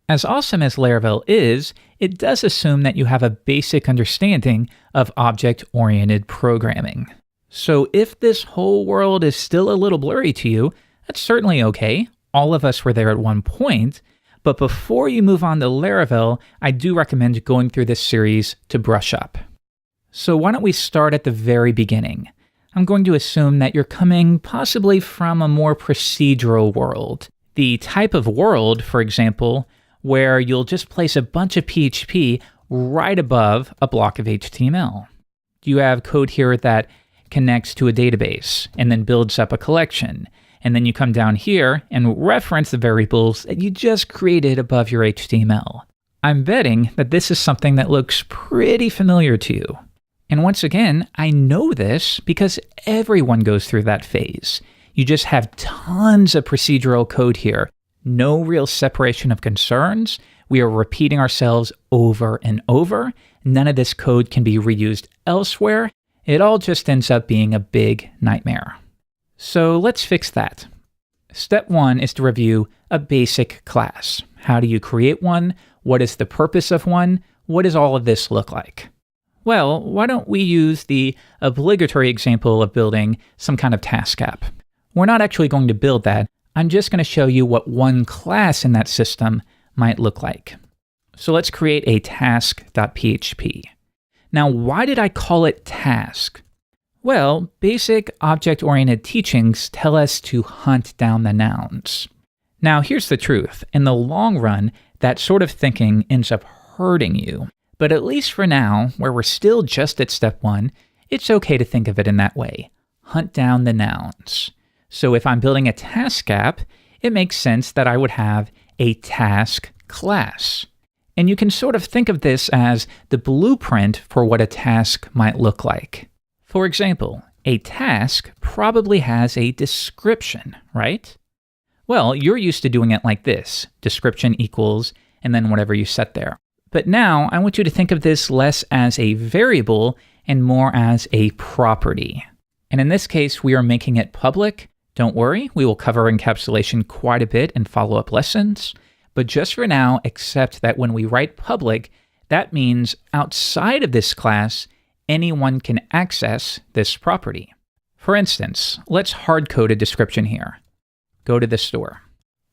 As awesome as Laravel is, it does assume that you have a basic understanding of object-oriented programming. So if this whole world is still a little blurry to you, that's certainly okay. All of us were there at one point. But before you move on to Laravel, I do recommend going through this series to brush up. So why don't we start at the very beginning? I'm going to assume that you're coming possibly from a more procedural world. The type of world, for example, where you'll just place a bunch of PHP right above a block of HTML. You have code here that connects to a database and then builds up a collection. And then you come down here and reference the variables that you just created above your HTML. I'm betting that this is something that looks pretty familiar to you. And once again, I know this because everyone goes through that phase. You just have tons of procedural code here. No real separation of concerns. We are repeating ourselves over and over. None of this code can be reused elsewhere. It all just ends up being a big nightmare. So let's fix that. Step 1 is to review a basic class. How do you create one? What is the purpose of one? What does all of this look like? Well, why don't we use the obligatory example of building some kind of task app? We're not actually going to build that. I'm just going to show you what one class in that system might look like. So let's create a task.php. Now, why did I call it task? Well, basic object-oriented teachings tell us to hunt down the nouns. Now, here's the truth. In the long run, that sort of thinking ends up hurting you. But at least for now, where we're still just at step 1, it's okay to think of it in that way. Hunt down the nouns. So if I'm building a task app, it makes sense that I would have a task class. And you can sort of think of this as the blueprint for what a task might look like. For example, a task probably has a description, right? Well, you're used to doing it like this, description equals, and then whatever you set there. But now I want you to think of this less as a variable and more as a property. And in this case, we are making it public. Don't worry, we will cover encapsulation quite a bit in follow-up lessons. But just for now, accept that when we write public, that means outside of this class, anyone can access this property. For instance, let's hard-code a description here. Go to the store.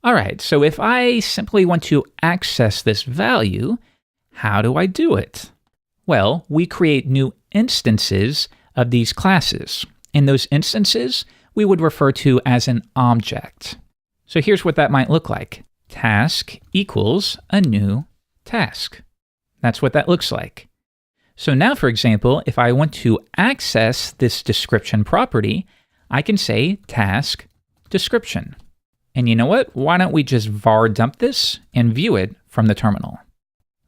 All right, so if I simply want to access this value, how do I do it? Well, we create new instances of these classes. And those instances we would refer to as an object. So here's what that might look like. Task equals a new task. That's what that looks like. So now, for example, if I want to access this description property, I can say task description. And you know what? Why don't we just var dump this and view it from the terminal?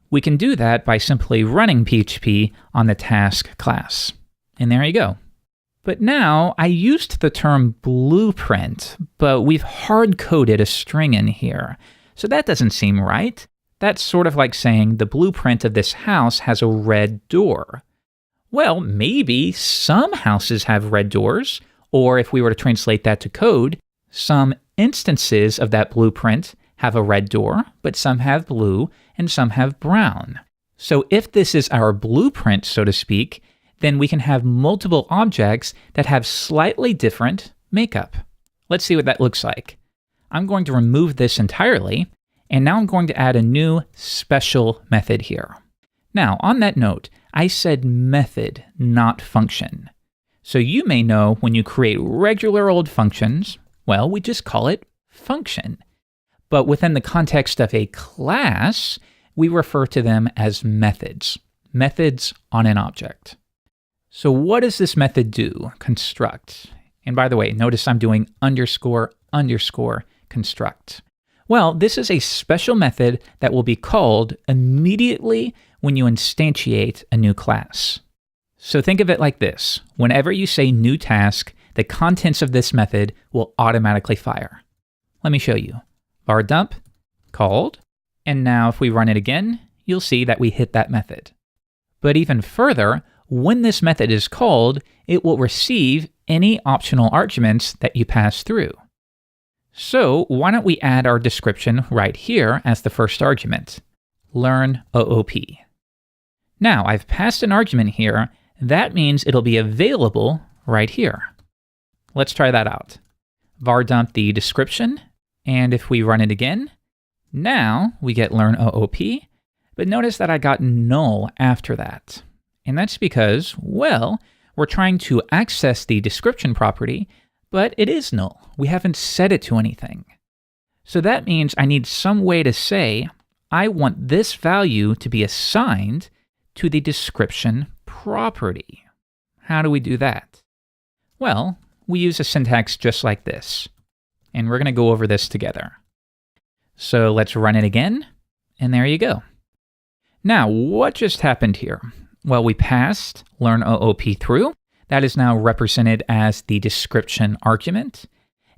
We can do that by simply running PHP on the task class. And there you go. But now I used the term blueprint, but we've hard-coded a string in here. So that doesn't seem right. That's sort of like saying the blueprint of this house has a red door. Well, maybe some houses have red doors, or if we were to translate that to code, some instances of that blueprint have a red door, but some have blue and some have brown. So if this is our blueprint, so to speak, then we can have multiple objects that have slightly different makeup. Let's see what that looks like. I'm going to remove this entirely, and now I'm going to add a new special method here. Now, on that note, I said method, not function. So you may know when you create regular old functions, well, we just call it function. But within the context of a class, we refer to them as methods. Methods on an object. So what does this method do? Construct. And by the way, notice I'm doing underscore construct. Well, this is a special method that will be called immediately when you instantiate a new class. So think of it like this. Whenever you say new task, the contents of this method will automatically fire. Let me show you. Var dump, called, and now if we run it again, you'll see that we hit that method. But even further, when this method is called, it will receive any optional arguments that you pass through. So why don't we add our description right here as the first argument? Learn OOP. Now, I've passed an argument here. That means it'll be available right here. Let's try that out. Var dump the description, and if we run it again, now we get learn OOP, but notice that I got null after that. And that's because, well, we're trying to access the description property, but it is null. We haven't set it to anything. So that means I need some way to say, I want this value to be assigned to the description property. How do we do that? Well, we use a syntax just like this, and we're going to go over this together. So let's run it again, and there you go. Now, what just happened here? Well, we passed learn OOP through. That is now represented as the description argument.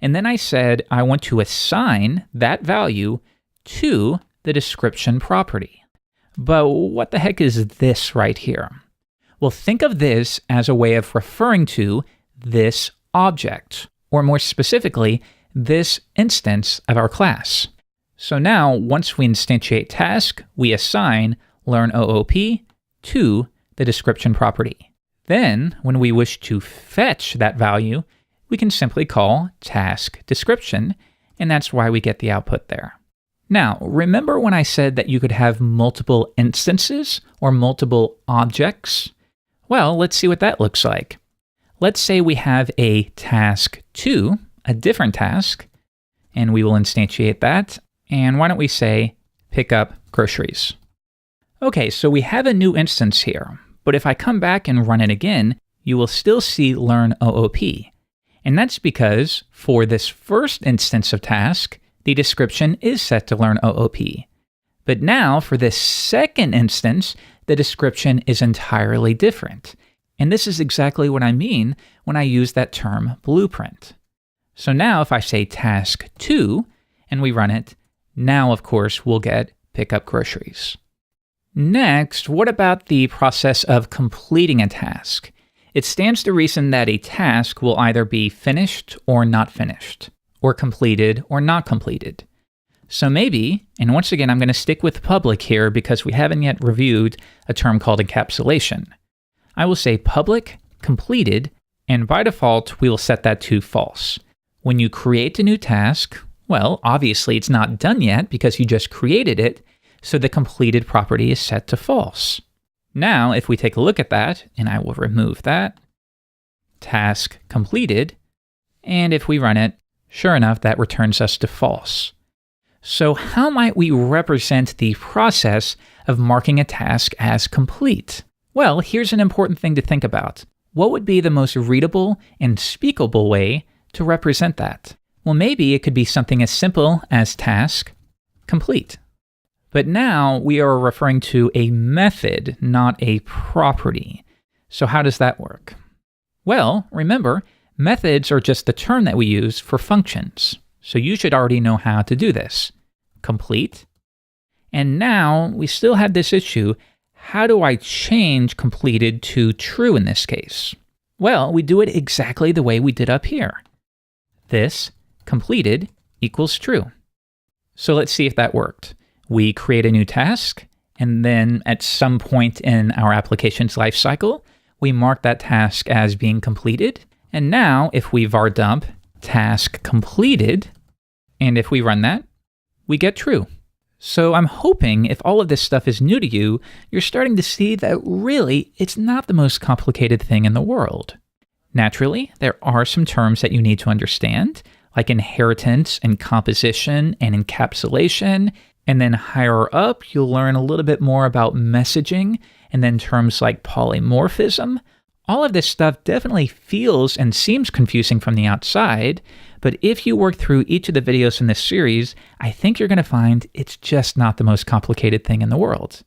And then I said I want to assign that value to the description property. But what the heck is this right here? Well, think of this as a way of referring to this object, or more specifically, this instance of our class. So now, once we instantiate task, we assign learn OOP to the description property. Then, when we wish to fetch that value, we can simply call task description, and that's why we get the output there. Now, remember when I said that you could have multiple instances or multiple objects? Well, let's see what that looks like. Let's say we have a task 2, a different task, and we will instantiate that. And why don't we say pick up groceries? Okay, so we have a new instance here, but if I come back and run it again, you will still see learn OOP. And that's because for this first instance of task, the description is set to learn OOP. But now for this second instance, the description is entirely different. And this is exactly what I mean when I use that term blueprint. So now if I say task 2 and we run it, now of course we'll get pick up groceries. Next, what about the process of completing a task? It stands to reason that a task will either be finished or not finished, or completed or not completed. So maybe, and once again I'm going to stick with public here because we haven't yet reviewed a term called encapsulation. I will say public completed, and by default we will set that to false. When you create a new task, well, obviously it's not done yet because you just created it, so the completed property is set to false. Now, if we take a look at that, and I will remove that, task completed, and if we run it, sure enough, that returns us to false. So how might we represent the process of marking a task as complete? Well, here's an important thing to think about. What would be the most readable and speakable way to represent that? Well, maybe it could be something as simple as task complete. But now we are referring to a method, not a property. So how does that work? Well, remember, methods are just the term that we use for functions. So you should already know how to do this. Complete. And now we still have this issue. How do I change completed to true in this case? Well, we do it exactly the way we did up here. This completed equals true. So let's see if that worked. We create a new task, and then at some point in our application's lifecycle, we mark that task as being completed. And now if we var dump task completed, and if we run that, we get true. So I'm hoping if all of this stuff is new to you, you're starting to see that really it's not the most complicated thing in the world. Naturally, there are some terms that you need to understand, like inheritance and composition and encapsulation. And then higher up, you'll learn a little bit more about messaging, and then terms like polymorphism. All of this stuff definitely feels and seems confusing from the outside, but if you work through each of the videos in this series, I think you're going to find it's just not the most complicated thing in the world.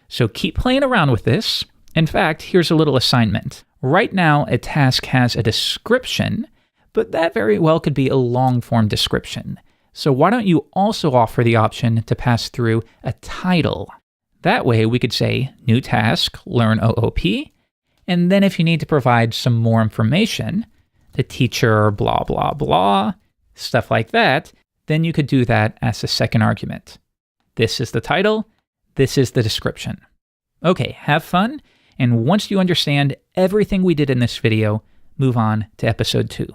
So keep playing around with this. In fact, here's a little assignment. Right now, a task has a description, but that very well could be a long-form description. So why don't you also offer the option to pass through a title? That way we could say new task, learn OOP, and then if you need to provide some more information, the teacher blah blah blah stuff like that, then you could do that as the second argument. This is the title, this is the description. Okay, have fun, and once you understand everything we did in this video, move on to episode 2.